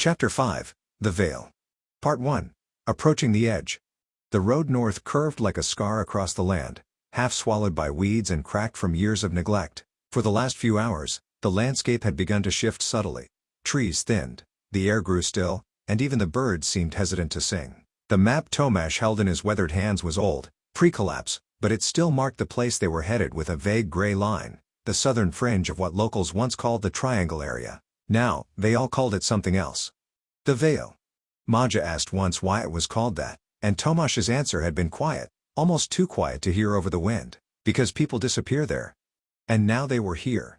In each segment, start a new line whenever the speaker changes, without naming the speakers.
Chapter 5, The Veil. Part 1. Approaching the edge. The road north curved like a scar across the land, half swallowed by weeds and cracked from years of neglect. For the last few hours, the landscape had begun to shift subtly. Trees thinned, the air grew still, and even the birds seemed hesitant to sing. The map Tomasz held in his weathered hands was old, pre-collapse, but it still marked the place they were headed with a vague gray line, the southern fringe of what locals once called the Triangle area. Now, they all called it something else. The Veil. Maja asked once why it was called that, and Tomasz's answer had been quiet, almost too quiet to hear over the wind, because people disappear there. And now they were here.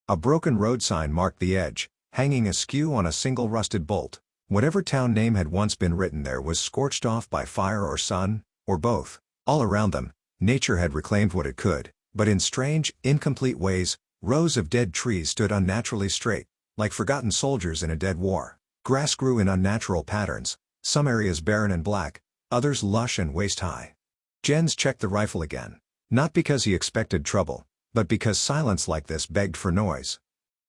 A broken road sign marked the edge, hanging askew on a single rusted bolt. Whatever town name had once been written there was scorched off by fire or sun, or both. All around them, nature had reclaimed what it could, but in strange, incomplete ways, rows of dead trees stood unnaturally straight, like forgotten soldiers in a dead war. Grass grew in unnatural patterns, some areas barren and black, others lush and waist-high. Jens checked the rifle again, not because he expected trouble, but because silence like this begged for noise.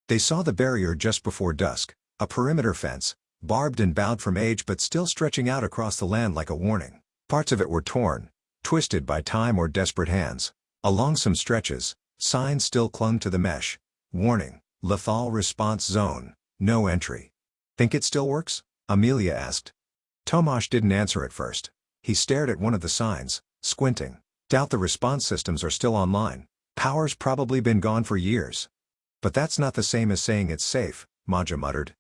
They saw the barrier just before dusk, a perimeter fence, barbed and bowed from age but still stretching out across the land like a warning. Parts of it were torn, twisted by time or desperate hands. Along some stretches, signs still clung to the mesh. Warning, lethal response zone, no entry. Think it still works? Amelia asked. Tomasz didn't answer at first. He stared at one of the signs, squinting. Doubt the response systems are still online. Power's probably been gone for years. But that's not the same as saying it's safe, Maja muttered.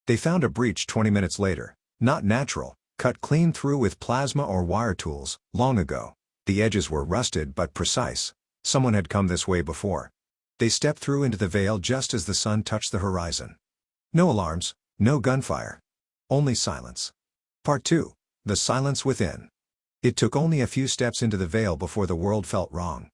They found a breach 20 minutes later. Not natural, cut clean through with plasma or wire tools, long ago. The edges were rusted but precise. Someone had come this way before. They stepped through into the veil just as the sun touched the horizon. No alarms, no gunfire. Only silence. Part 2. The Silence Within. It took only a few steps into the veil before the world felt wrong.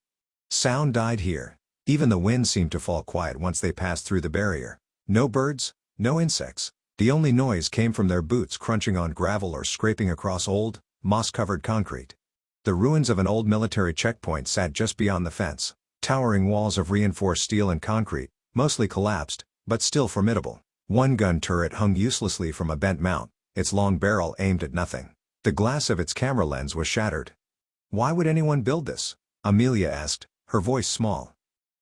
Sound died here. Even the wind seemed to fall quiet once they passed through the barrier. No birds, no insects. The only noise came from their boots crunching on gravel or scraping across old, moss-covered concrete. The ruins of an old military checkpoint sat just beyond the fence. Towering walls of reinforced steel and concrete, mostly collapsed, but still formidable. One gun turret hung uselessly from a bent mount, its long barrel aimed at nothing. The glass of its camera lens was shattered. Why would anyone build this? Amelia asked, her voice small.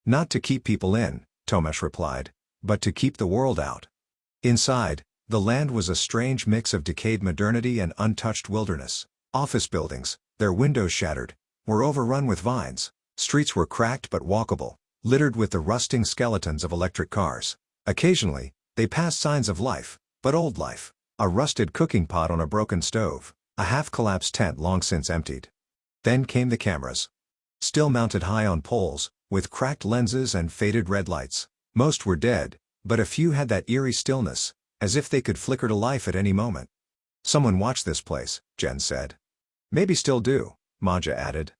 Not to keep people in, Tomasz replied, but to keep the world out. Inside, the land was a strange mix of decayed modernity and untouched wilderness. Office buildings, their windows shattered, were overrun with vines. Streets were cracked but walkable, littered with the rusting skeletons of electric cars. Occasionally, they passed signs of life, but old life. A rusted cooking pot on a broken stove, a half-collapsed tent long since emptied. Then came the cameras. Still mounted high on poles, with cracked lenses and faded red lights. Most were dead, but a few had that eerie stillness, as if they could flicker to life at any moment. Someone watched this place, Jen said. Maybe still do, Maja added.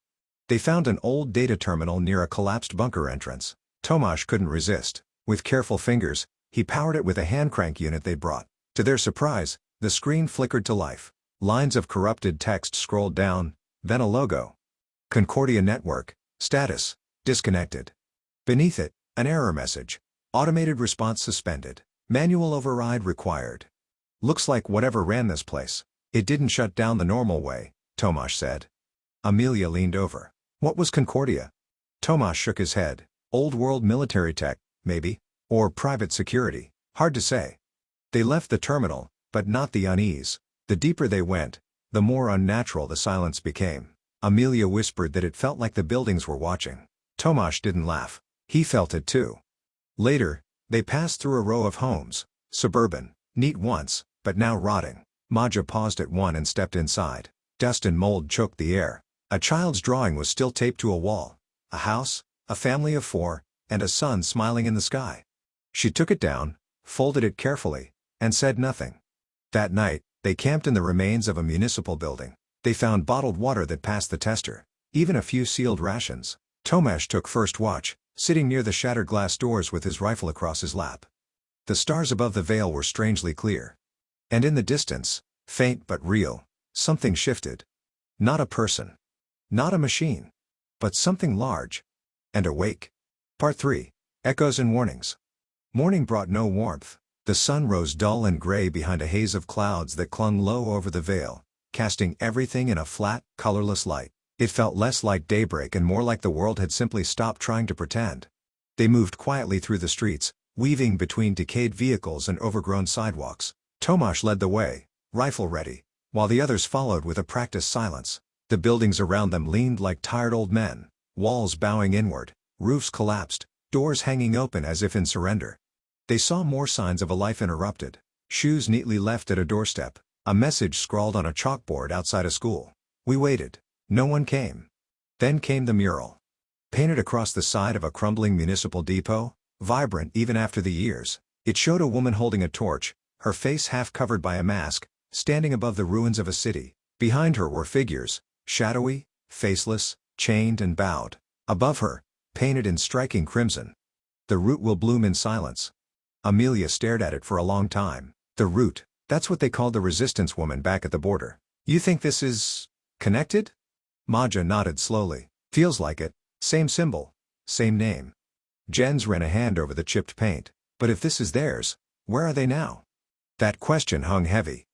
They found an old data terminal near a collapsed bunker entrance. Tomasz couldn't resist. With careful fingers, he powered it with a hand crank unit they'd brought. To their surprise, the screen flickered to life. Lines of corrupted text scrolled down, then a logo. Concordia Network, status, disconnected. Beneath it, an error message. Automated response suspended. Manual override required. Looks like whatever ran this place. It didn't shut down the normal way, Tomasz said. Amelia leaned over. What was Concordia? Tomasz shook his head. Old world military tech, maybe. Or private security. Hard to say. They left the terminal, but not the unease. The deeper they went, the more unnatural the silence became. Amelia whispered that it felt like the buildings were watching. Tomasz didn't laugh. He felt it too. Later, they passed through a row of homes, suburban, neat once, but now rotting. Maja paused at one and stepped inside. Dust and mold choked the air. A child's drawing was still taped to a wall. A house, a family of 4, and a sun smiling in the sky. She took it down, folded it carefully, and said nothing. That night, they camped in the remains of a municipal building. They found bottled water that passed the tester, even a few sealed rations. Tomasz took first watch, sitting near the shattered glass doors with his rifle across his lap. The stars above the veil were strangely clear. And in the distance, faint but real, something shifted. Not a person. Not a machine. But something large. And awake. Part 3. Echoes and Warnings. Morning brought no warmth. The sun rose dull and gray behind a haze of clouds that clung low over the vale, casting everything in a flat, colorless light. It felt less like daybreak and more like the world had simply stopped trying to pretend. They moved quietly through the streets, weaving between decayed vehicles and overgrown sidewalks. Tomasz led the way, rifle ready, while the others followed with a practiced silence. The buildings around them leaned like tired old men, walls bowing inward, roofs collapsed, doors hanging open as if in surrender. They saw more signs of a life interrupted. Shoes neatly left at a doorstep, a message scrawled on a chalkboard outside a school. We waited. No one came. Then came the mural. Painted across the side of a crumbling municipal depot, vibrant even after the years, it showed a woman holding a torch, her face half covered by a mask, standing above the ruins of a city. Behind her were figures, shadowy, faceless, chained and bowed. Above her, painted in striking crimson, "The root will bloom in silence." Amelia stared at it for a long time. The root, that's what they called the resistance woman back at the border. "You think this is connected?" Maja nodded slowly. "Feels like it. Same symbol. Same name." Jens ran a hand over the chipped paint. "But if this is theirs, where are they now?" That question hung heavy.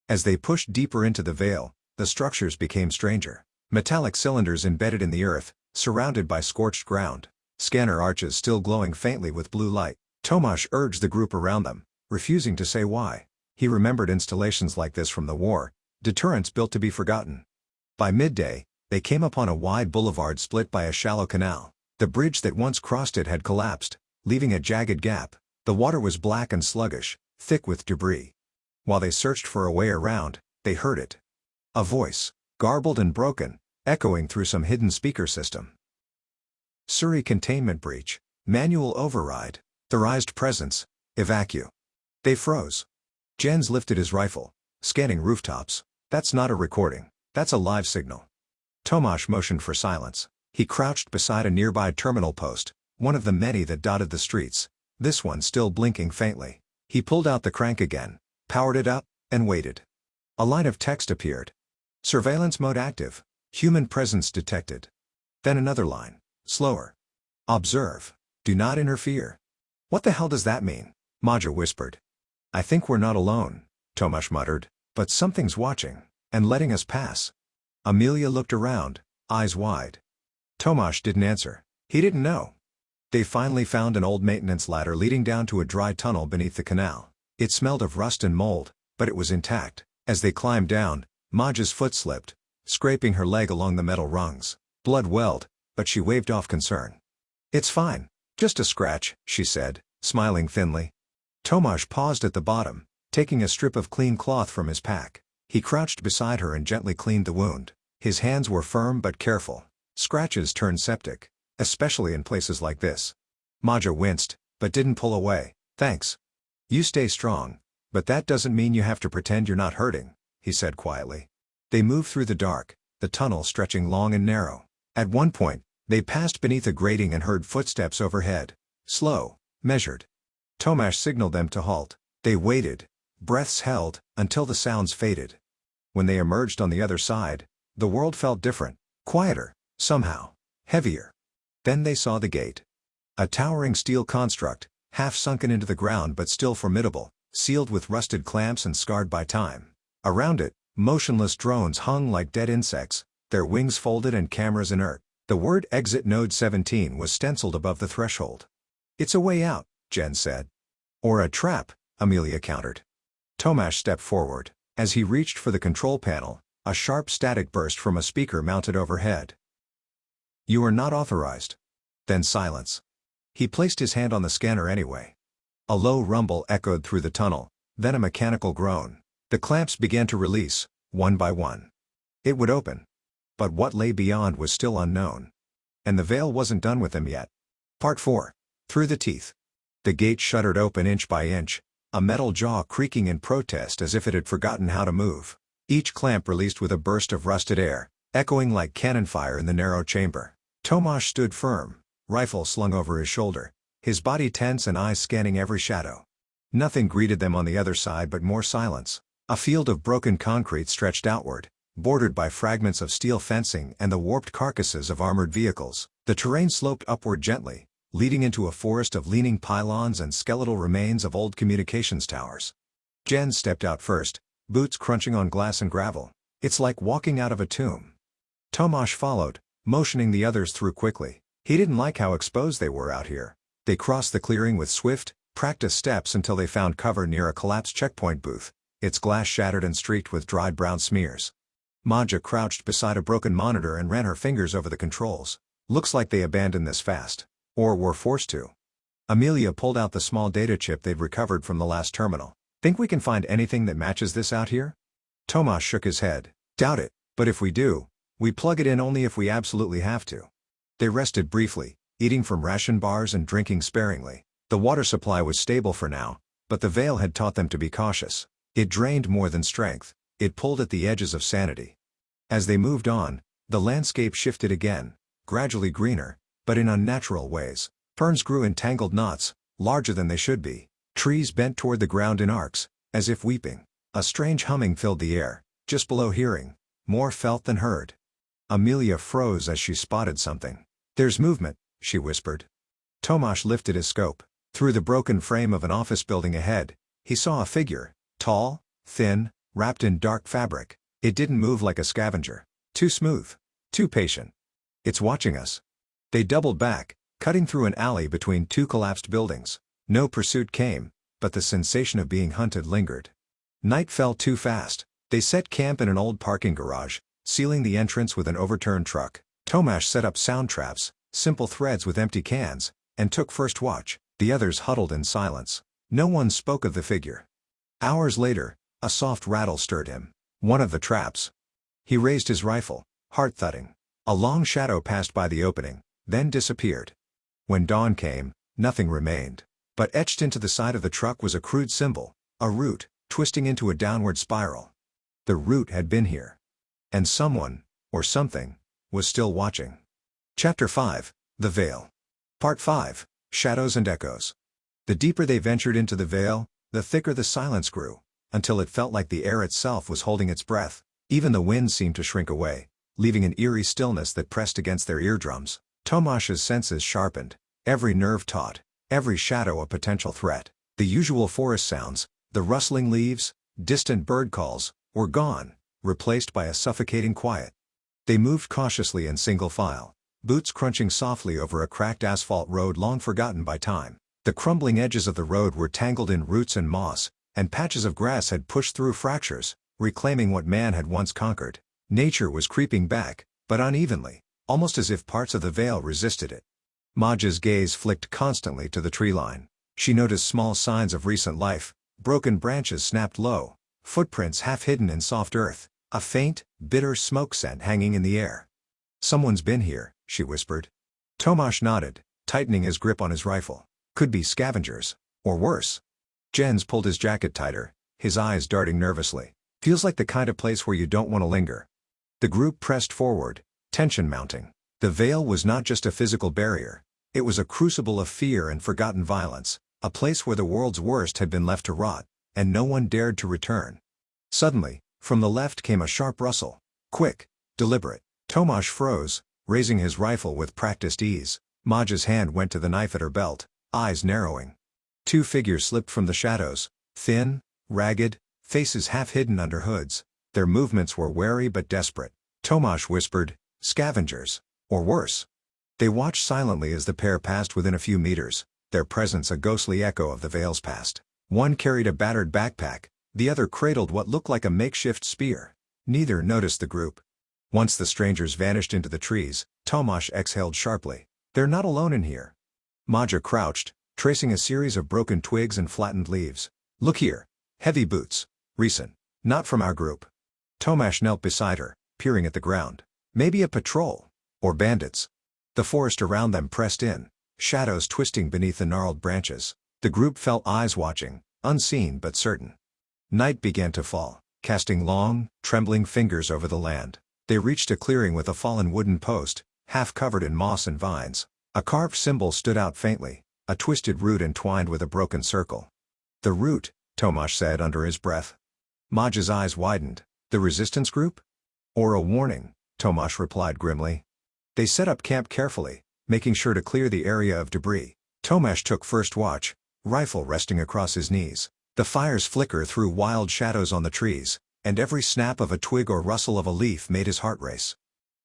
As they pushed deeper into the vale, the structures became stranger. Metallic cylinders embedded in the earth, surrounded by scorched ground. Scanner arches still glowing faintly with blue light. Tomasz urged the group around them, refusing to say why. He remembered installations like this from the war, deterrents built to be forgotten. By midday, they came upon a wide boulevard split by a shallow canal. The bridge that once crossed it had collapsed, leaving a jagged gap. The water was black and sluggish, thick with debris. While they searched for a way around, they heard it. A voice, garbled and broken, echoing through some hidden speaker system. "Surrey containment breach. Manual override. Authorized presence. Evacuate." They froze. Jens lifted his rifle, scanning rooftops. "That's not a recording. That's a live signal." Tomasz motioned for silence. He crouched beside a nearby terminal post, one of the many that dotted the streets, this one still blinking faintly. He pulled out the crank again, powered it up, and waited. A line of text appeared. "Surveillance mode active. Human presence detected." Then another line, slower. "Observe. Do not interfere." "What the hell does that mean?" Maja whispered. "I think we're not alone," Tomasz muttered, "but something's watching, and letting us pass." Amelia looked around, eyes wide. Tomasz didn't answer. He didn't know. They finally found an old maintenance ladder leading down to a dry tunnel beneath the canal. It smelled of rust and mold, but it was intact. As they climbed down, Maja's foot slipped, scraping her leg along the metal rungs. Blood welled, but she waved off concern. "It's fine. Just a scratch," she said, smiling thinly. Tomasz paused at the bottom, taking a strip of clean cloth from his pack. He crouched beside her and gently cleaned the wound. His hands were firm but careful. Scratches turned septic, especially in places like this. Maja winced, but didn't pull away. "Thanks. You stay strong, but that doesn't mean you have to pretend you're not hurting," he said quietly. They moved through the dark, the tunnel stretching long and narrow. At one point, they passed beneath a grating and heard footsteps overhead. Slow, measured. Tomasz signaled them to halt. They waited, breaths held, until the sounds faded. When they emerged on the other side, the world felt different, quieter, somehow, heavier. Then they saw the gate. A towering steel construct, half sunken into the ground but still formidable, sealed with rusted clamps and scarred by time. Around it, motionless drones hung like dead insects, their wings folded and cameras inert. The word "Exit Node 17" was stenciled above the threshold. "It's a way out," Jen said. "Or a trap," Amelia countered. Tomasz stepped forward. As he reached for the control panel, a sharp static burst from a speaker mounted overhead. "You are not authorized." Then silence. He placed his hand on the scanner anyway. A low rumble echoed through the tunnel, then a mechanical groan. The clamps began to release, one by one. It would open. But what lay beyond was still unknown. And the veil wasn't done with them yet. Part 4. Through the teeth. The gate shuddered open inch by inch, a metal jaw creaking in protest as if it had forgotten how to move. Each clamp released with a burst of rusted air, echoing like cannon fire in the narrow chamber. Tomasz stood firm, rifle slung over his shoulder, his body tense and eyes scanning every shadow. Nothing greeted them on the other side but more silence. A field of broken concrete stretched outward, bordered by fragments of steel fencing and the warped carcasses of armored vehicles. The terrain sloped upward gently, leading into a forest of leaning pylons and skeletal remains of old communications towers. Jens stepped out first, boots crunching on glass and gravel. It's like walking out of a tomb. Tomasz followed, motioning the others through quickly. He didn't like how exposed they were out here. They crossed the clearing with swift, practiced steps until they found cover near a collapsed checkpoint booth, its glass shattered and streaked with dried brown smears. Maja crouched beside a broken monitor and ran her fingers over the controls. Looks like they abandoned this fast. Or were forced to. Amelia pulled out the small data chip they'd recovered from the last terminal. Think we can find anything that matches this out here? Tomasz shook his head. Doubt it, but if we do, we plug it in only if we absolutely have to. They rested briefly, eating from ration bars and drinking sparingly. The water supply was stable for now, but the veil had taught them to be cautious. It drained more than strength. It pulled at the edges of sanity. As they moved on, the landscape shifted again, gradually greener, but in unnatural ways. Ferns grew in tangled knots, larger than they should be. Trees bent toward the ground in arcs, as if weeping. A strange humming filled the air, just below hearing, more felt than heard. Amelia froze as she spotted something. There's movement, she whispered. Tomasz lifted his scope. Through the broken frame of an office building ahead, he saw a figure, tall, thin, wrapped in dark fabric. It didn't move like a scavenger. Too smooth. Too patient. It's watching us. They doubled back, cutting through an alley between two collapsed buildings. No pursuit came, but the sensation of being hunted lingered. Night fell too fast. They set camp in an old parking garage, sealing the entrance with an overturned truck. Tomasz set up sound traps, simple threads with empty cans, and took first watch. The others huddled in silence. No one spoke of the figure. Hours later, a soft rattle stirred him. One of the traps. He raised his rifle, heart thudding. A long shadow passed by the opening, then disappeared. When dawn came, nothing remained. But etched into the side of the truck was a crude symbol, a root, twisting into a downward spiral. The root had been here. And someone, or something, was still watching. Chapter 5, The Veil. Part 5, Shadows and Echoes. The deeper they ventured into the veil, the thicker the silence grew, until it felt like the air itself was holding its breath. Even the wind seemed to shrink away, leaving an eerie stillness that pressed against their eardrums. Tomasz's senses sharpened, every nerve taut, every shadow a potential threat. The usual forest sounds, the rustling leaves, distant bird calls, were gone, replaced by a suffocating quiet. They moved cautiously in single file, boots crunching softly over a cracked asphalt road long forgotten by time. The crumbling edges of the road were tangled in roots and moss, and patches of grass had pushed through fractures, reclaiming what man had once conquered. Nature was creeping back, but unevenly, almost as if parts of the veil resisted it. Maja's gaze flicked constantly to the tree line. She noticed small signs of recent life, broken branches snapped low, footprints half hidden in soft earth, a faint, bitter smoke scent hanging in the air. Someone's been here, she whispered. Tomasz nodded, tightening his grip on his rifle. Could be scavengers, or worse. Jens pulled his jacket tighter, his eyes darting nervously. Feels like the kind of place where you don't want to linger. The group pressed forward, tension mounting. The veil was not just a physical barrier. It was a crucible of fear and forgotten violence, a place where the world's worst had been left to rot, and no one dared to return. Suddenly, from the left came a sharp rustle. Quick, deliberate. Tomasz froze, raising his rifle with practiced ease. Maja's hand went to the knife at her belt, eyes narrowing. Two figures slipped from the shadows, thin, ragged, faces half hidden under hoods. Their movements were wary but desperate. Tomasz whispered, "Scavengers, or worse." They watched silently as the pair passed within a few meters, their presence a ghostly echo of the veil's past. One carried a battered backpack, the other cradled what looked like a makeshift spear. Neither noticed the group. Once the strangers vanished into the trees, Tomasz exhaled sharply. They're not alone in here. Maja crouched, tracing a series of broken twigs and flattened leaves. Look here. Heavy boots. Recent. Not from our group. Tomasz knelt beside her, peering at the ground. Maybe a patrol. Or bandits. The forest around them pressed in, shadows twisting beneath the gnarled branches. The group felt eyes watching, unseen but certain. Night began to fall, casting long, trembling fingers over the land. They reached a clearing with a fallen wooden post, half covered in moss and vines. A carved symbol stood out faintly, a twisted root entwined with a broken circle. The root, Tomasz said under his breath. Maja's eyes widened. The resistance group? Or a warning, Tomasz replied grimly. They set up camp carefully, making sure to clear the area of debris. Tomasz took first watch, rifle resting across his knees. The fire's flicker threw wild shadows on the trees, and every snap of a twig or rustle of a leaf made his heart race.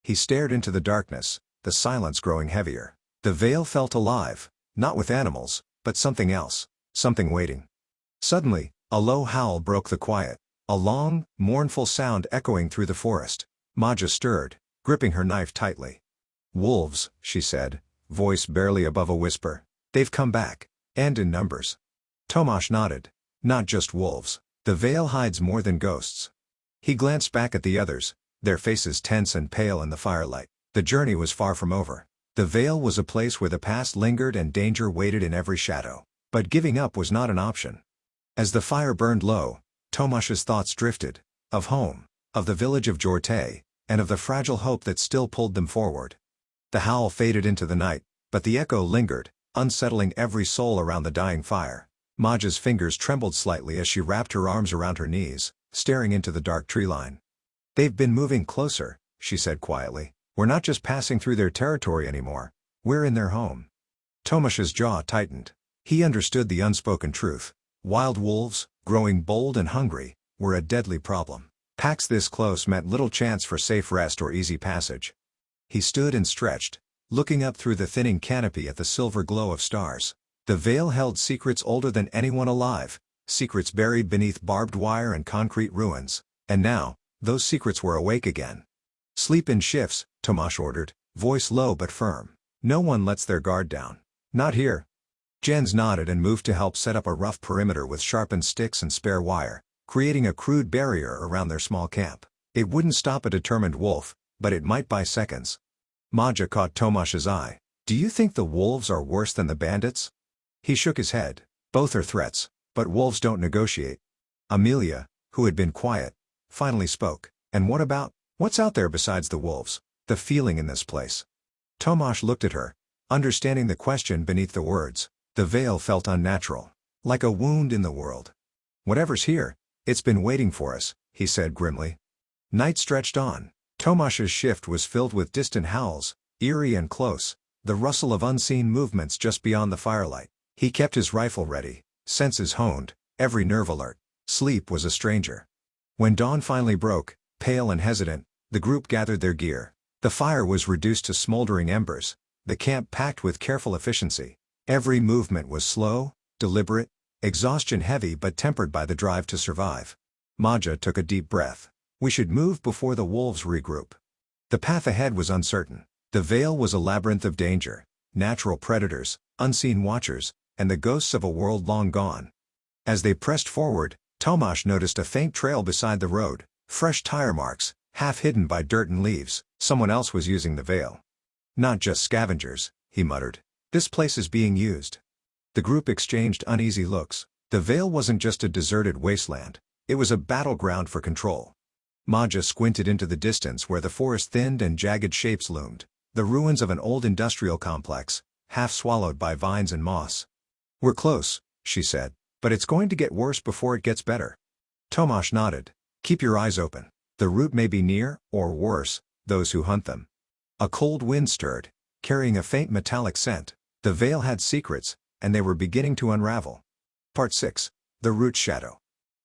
He stared into the darkness, the silence growing heavier. The vale felt alive, not with animals, but something else, something waiting. Suddenly, a low howl broke the quiet, a long, mournful sound echoing through the forest. Maja stirred, gripping her knife tightly. "Wolves," she said, voice barely above a whisper. "They've come back, and in numbers." Tomasz nodded. "Not just wolves. The vale hides more than ghosts." He glanced back at the others, their faces tense and pale in the firelight. The journey was far from over. The vale was a place where the past lingered and danger waited in every shadow. But giving up was not an option. As the fire burned low, Tomasz's thoughts drifted, of home, of the village of Jorte, and of the fragile hope that still pulled them forward. The howl faded into the night, but the echo lingered, unsettling every soul around the dying fire. Maja's fingers trembled slightly as she wrapped her arms around her knees, staring into the dark tree line. "They've been moving closer," she said quietly. "We're not just passing through their territory anymore, we're in their home." Tomasz's jaw tightened. He understood the unspoken truth. Wild wolves, growing bold and hungry, were a deadly problem. Packs this close meant little chance for safe rest or easy passage. He stood and stretched, looking up through the thinning canopy at the silver glow of stars. The vale held secrets older than anyone alive, secrets buried beneath barbed wire and concrete ruins, and now, those secrets were awake again. "Sleep in shifts," Tomasz ordered, voice low but firm. "No one lets their guard down. Not here." Jens nodded and moved to help set up a rough perimeter with sharpened sticks and spare wire, creating a crude barrier around their small camp. It wouldn't stop a determined wolf, but it might buy seconds. Maja caught Tomasz's eye. "Do you think the wolves are worse than the bandits?" He shook his head. "Both are threats, but wolves don't negotiate." Amelia, who had been quiet, finally spoke. "And what's out there besides the wolves? The feeling in this place?" Tomasz looked at her, understanding the question beneath the words. The vale felt unnatural, like a wound in the world. "Whatever's here, it's been waiting for us," he said grimly. Night stretched on. Tomasz's shift was filled with distant howls, eerie and close, the rustle of unseen movements just beyond the firelight. He kept his rifle ready, senses honed, every nerve alert. Sleep was a stranger. When dawn finally broke, pale and hesitant, the group gathered their gear. The fire was reduced to smoldering embers, the camp packed with careful efficiency. Every movement was slow, deliberate, exhaustion heavy but tempered by the drive to survive. Maja took a deep breath. "We should move before the wolves regroup." The path ahead was uncertain. The vale was a labyrinth of danger, natural predators, unseen watchers, and the ghosts of a world long gone. As they pressed forward, Tomasz noticed a faint trail beside the road, fresh tire marks, half hidden by dirt and leaves. Someone else was using the vale. "Not just scavengers," he muttered. "This place is being used." The group exchanged uneasy looks. The vale wasn't just a deserted wasteland, it was a battleground for control. Maja squinted into the distance where the forest thinned and jagged shapes loomed, the ruins of an old industrial complex, half swallowed by vines and moss. "We're close," she said, "but it's going to get worse before it gets better." Tomasz nodded. "Keep your eyes open. The route may be near, or worse, those who hunt them." A cold wind stirred, carrying a faint metallic scent. The vale had secrets, and they were beginning to unravel. Part 6. The Root Shadow.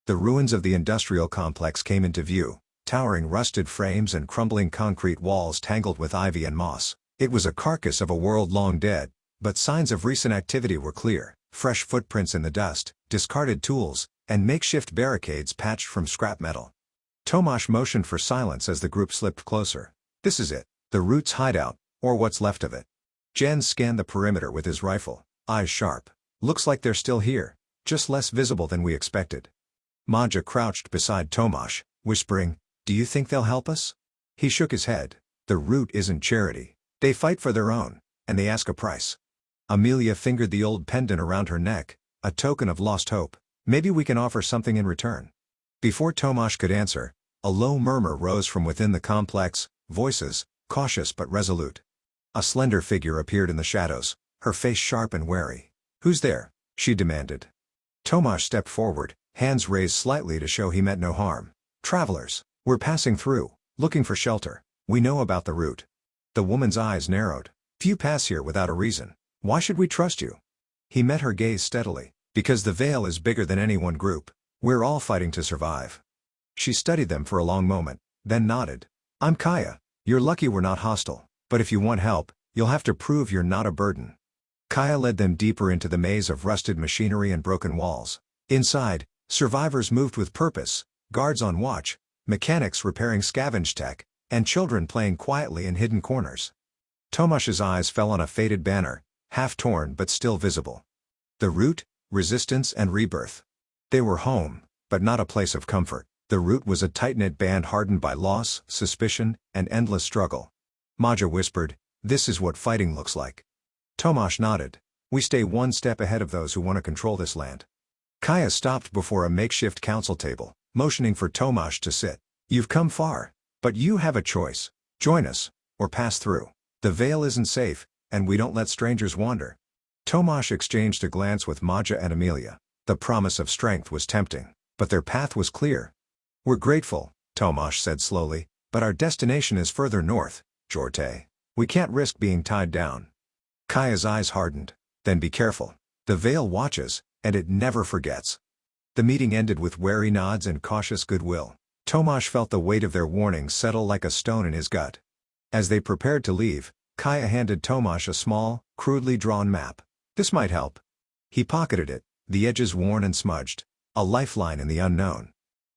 The ruins of the industrial complex came into view, towering rusted frames and crumbling concrete walls tangled with ivy and moss. It was a carcass of a world long dead, but signs of recent activity were clear: fresh footprints in the dust, discarded tools, and makeshift barricades patched from scrap metal. Tomasz motioned for silence as the group slipped closer. "This is it, the Root's hideout, or what's left of it." Jens scanned the perimeter with his rifle, eyes sharp. "Looks like they're still here, just less visible than we expected." Maja crouched beside Tomasz, whispering, "Do you think they'll help us?" He shook his head. "The Root isn't charity. They fight for their own, and they ask a price." Amelia fingered the old pendant around her neck, a token of lost hope. "Maybe we can offer something in return." Before Tomasz could answer, a low murmur rose from within the complex, voices, cautious but resolute. A slender figure appeared in the shadows, her face sharp and wary. "Who's there?" she demanded. Tomasz stepped forward, hands raised slightly to show he meant no harm. "Travelers. We're passing through, looking for shelter. We know about the Root." The woman's eyes narrowed. Few pass here without a reason. Why should we trust you? He met her gaze steadily. Because the Veil is bigger than any one group. We're all fighting to survive. She studied them for a long moment, then nodded. I'm Kaya. You're lucky we're not hostile. But if you want help, you'll have to prove you're not a burden. Kaya led them deeper into the maze of rusted machinery and broken walls. Inside, survivors moved with purpose, guards on watch, mechanics repairing scavenge tech, and children playing quietly in hidden corners. Tomasz's eyes fell on a faded banner, half torn but still visible. The Root, Resistance and Rebirth. They were home, but not a place of comfort. The Root was a tight-knit band hardened by loss, suspicion, and endless struggle. Maja whispered, "This is what fighting looks like." Tomasz nodded. "We stay one step ahead of those who want to control this land." Kaya stopped before a makeshift council table, motioning for Tomasz to sit. "You've come far. But you have a choice. Join us, or pass through. The Veil isn't safe, and we don't let strangers wander." Tomasz exchanged a glance with Maja and Amelia. The promise of strength was tempting, but their path was clear. "We're grateful," Tomasz said slowly, "but our destination is further north, Jorte. We can't risk being tied down." Kaya's eyes hardened. "Then be careful. The Veil watches, and it never forgets." The meeting ended with wary nods and cautious goodwill. Tomasz felt the weight of their warnings settle like a stone in his gut. As they prepared to leave, Kaya handed Tomasz a small, crudely drawn map. "This might help." He pocketed it, the edges worn and smudged. A lifeline in the unknown.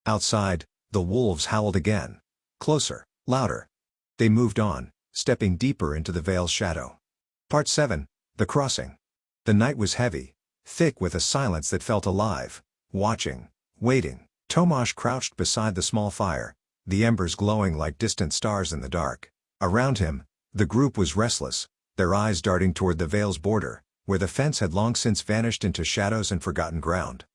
Outside, the wolves howled again. Closer, louder. They moved on, stepping deeper into the Veil's shadow. Part 7, The Crossing. The night was heavy, thick with a silence that felt alive, watching, waiting. Tomasz crouched beside the small fire, the embers glowing like distant stars in the dark. Around him, the group was restless, their eyes darting toward the Veil's border, where the fence had long since vanished into shadows and forgotten ground.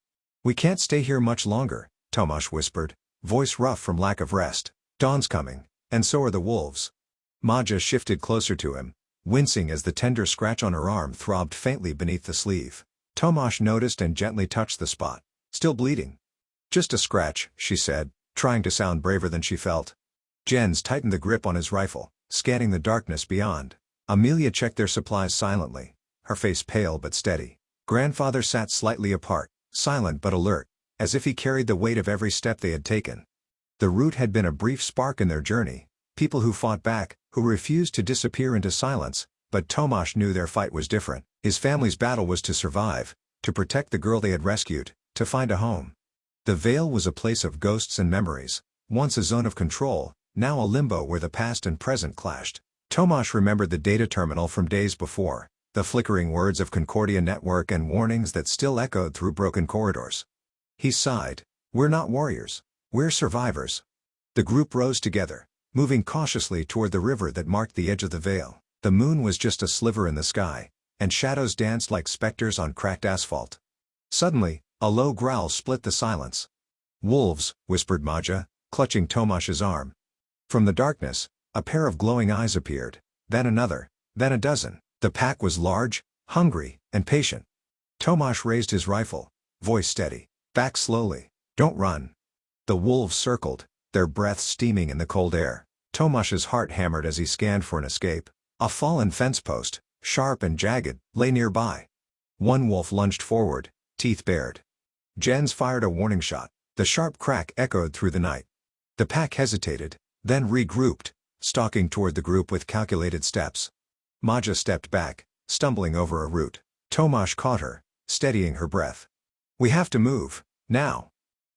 "We can't stay here much longer," Tomasz whispered, voice rough from lack of rest. "Dawn's coming, and so are the wolves." Maja shifted closer to him, wincing as the tender scratch on her arm throbbed faintly beneath the sleeve. Tomasz noticed and gently touched the spot. "Still bleeding?" "Just a scratch," she said, trying to sound braver than she felt. Jens tightened the grip on his rifle, scanning the darkness beyond. Amelia checked their supplies silently, her face pale but steady. Grandfather sat slightly apart, silent but alert, as if he carried the weight of every step they had taken. The Root had been a brief spark in their journey, people who fought back, who refused to disappear into silence, but Tomasz knew their fight was different. His family's battle was to survive, to protect the girl they had rescued, to find a home. The Veil was a place of ghosts and memories, once a zone of control, now a limbo where the past and present clashed. Tomasz remembered the data terminal from days before, the flickering words of Concordia network and warnings that still echoed through broken corridors. He sighed. "We're not warriors. We're survivors." The group rose together, moving cautiously toward the river that marked the edge of the Veil. The moon was just a sliver in the sky, and shadows danced like specters on cracked asphalt. Suddenly, a low growl split the silence. "Wolves," whispered Maja, clutching Tomasz's arm. From the darkness, a pair of glowing eyes appeared, then another, then a dozen. The pack was large, hungry, and patient. Tomasz raised his rifle, voice steady. "Back slowly. Don't run." The wolves circled, their breaths steaming in the cold air. Tomasz's heart hammered as he scanned for an escape. A fallen fence post, sharp and jagged, lay nearby. One wolf lunged forward, teeth bared. Jens fired a warning shot. The sharp crack echoed through the night. The pack hesitated, then regrouped, stalking toward the group with calculated steps. Maja stepped back, stumbling over a root. Tomasz caught her, steadying her breath. "We have to move, now."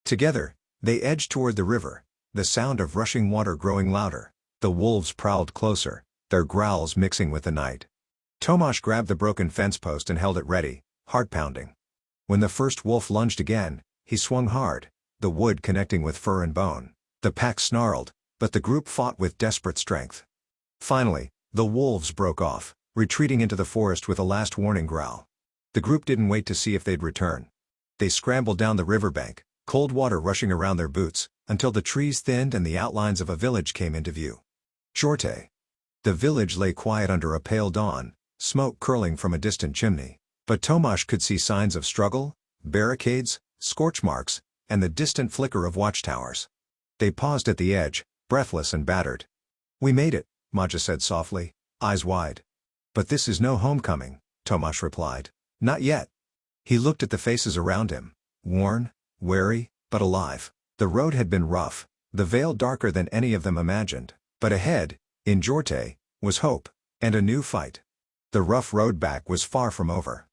Together, they edged toward the river, the sound of rushing water growing louder. The wolves prowled closer, their growls mixing with the night. Tomasz grabbed the broken fence post and held it ready, heart pounding. When the first wolf lunged again, he swung hard, the wood connecting with fur and bone. The pack snarled, but the group fought with desperate strength. Finally, the wolves broke off, retreating into the forest with a last warning growl. The group didn't wait to see if they'd return. They scrambled down the riverbank, cold water rushing around their boots, until the trees thinned and the outlines of a village came into view. Jorte. The village lay quiet under a pale dawn, smoke curling from a distant chimney. But Tomasz could see signs of struggle, barricades, scorch marks, and the distant flicker of watchtowers. They paused at the edge, breathless and battered. "We made it," Maja said softly, eyes wide. But this is no homecoming, Tomasz replied. Not yet. He looked at the faces around him. Worn, weary, but alive. The road had been rough, the veil darker than any of them imagined. But ahead, in Jorte, was hope, and a new fight. The rough road back was far from over.